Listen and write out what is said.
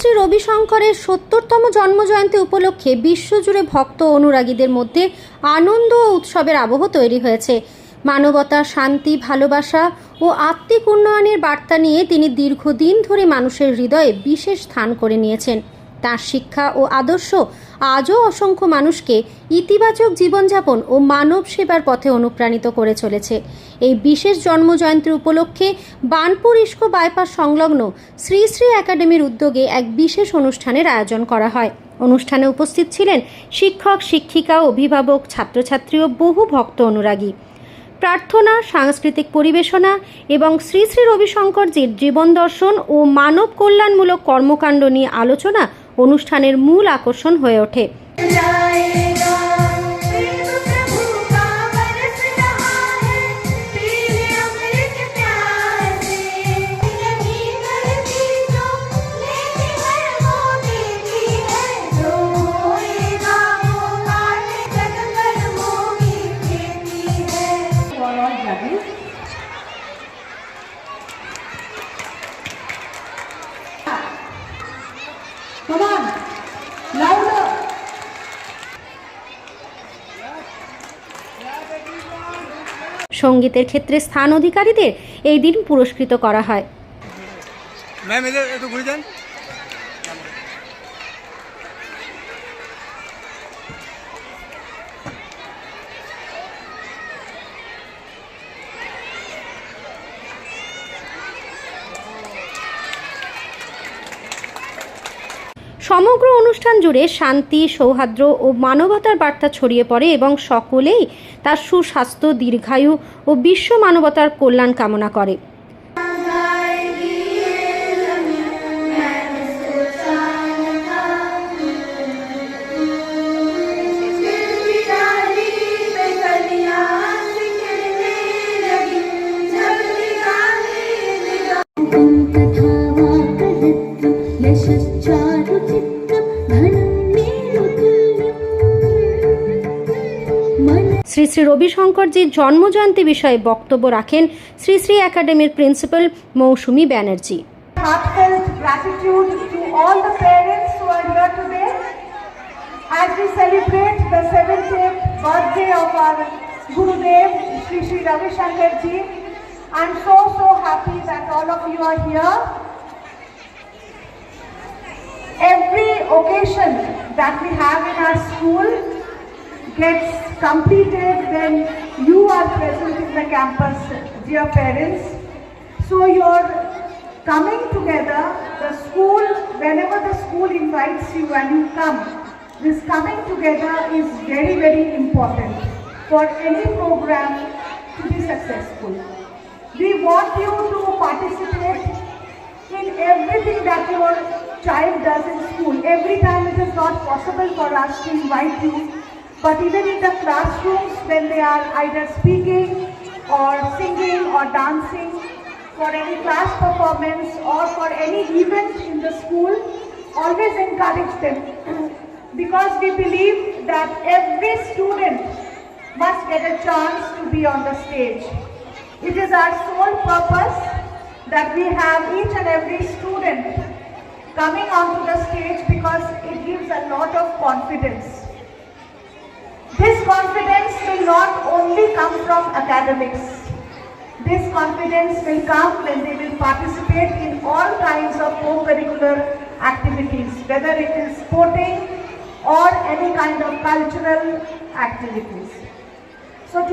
শ্রী রবিশঙ্করের ৭০তম জন্মজয়ন্তী উপলক্ষে বিশ্বজুড়ে ভক্ত অনুরাগীদের মধ্যে আনন্দ ও উৎসবের আবহ তৈরি হয়েছে। মানবতা, শান্তি, ভালোবাসা ও আত্মিক উন্নয়নের বার্তা নিয়ে তিনি দীর্ঘদিন ধরে মানুষের হৃদয়ে বিশেষ স্থান করে নিয়েছেন। তাঁর শিক্ষা ও আদর্শ আজও অসংখ্য মানুষকে ইতিবাচক জীবনযাপন ও মানব সেবার পথে অনুপ্রাণিত করে চলেছে। এই বিশেষ জন্মজয়ন্তী উপলক্ষে বার্নপুর ইস্কো বাইপাস সংলগ্ন শ্রী শ্রী একাডেমির উদ্যোগে এক বিশেষ অনুষ্ঠানের আয়োজন করা হয়। অনুষ্ঠানে উপস্থিত ছিলেন শিক্ষক, শিক্ষিকা, অভিভাবক, ছাত্রছাত্রী ও বহু ভক্ত অনুরাগী। প্রার্থনা, সাংস্কৃতিক পরিবেশনা এবং শ্রী শ্রী রবিশঙ্করজির জীবন দর্শন ও মানব কল্যাণমূলক কর্মকাণ্ড নিয়ে আলোচনা অনুষ্ঠানের মূল আকর্ষণ হয়ে ওঠে। Come on, louder. সঙ্গীতের ক্ষেত্রে স্থান অধিকারীদের এই দিন পুরস্কৃত করা হয়। ম্যাম এদের একটু ঘুরে যান। সমগ্র অনুষ্ঠান জুড়ে শান্তি, সৌহার্দ্য ও মানবতার বার্তা ছড়িয়ে পড়ে এবং সকলেই তার সুস্বাস্থ্য, দীর্ঘায়ু ও বিশ্ব মানবতার কল্যাণ কামনা করে। শ্রী শ্রী রবিশঙ্করজির জন্মজয়ন্তী বিষয়ে বক্তব্য রাখেন শ্রী শ্রী একাডেমির principal Mousumi Banerjee. Heartfelt gratitude to all the parents who are here today as we celebrate the 70th birthday of our Gurudev, Shri Shri Ravi Shankar Ji. I'm so happy that all of you are here. Every occasion that we have in our school gets completed when you are present in the campus, dear parents. So you're coming together, the school, whenever the school invites you and you come, this coming together is very important for any program to be successful. We want you to participate in everything that your child does in school. Every time it is not possible for us to invite you, but even in the classrooms when they are either speaking or singing or dancing, for any class performance or for any event in the school, always encourage them because we believe that every student must get a chance to be on the stage. It is our sole purpose that we have each and every student coming onto the stage because it gives a lot of confidence. This confidence will not only come from academics. This confidence will come when they will participate in all kinds of co-curricular activities, whether it is sporting or any kind of cultural activities. So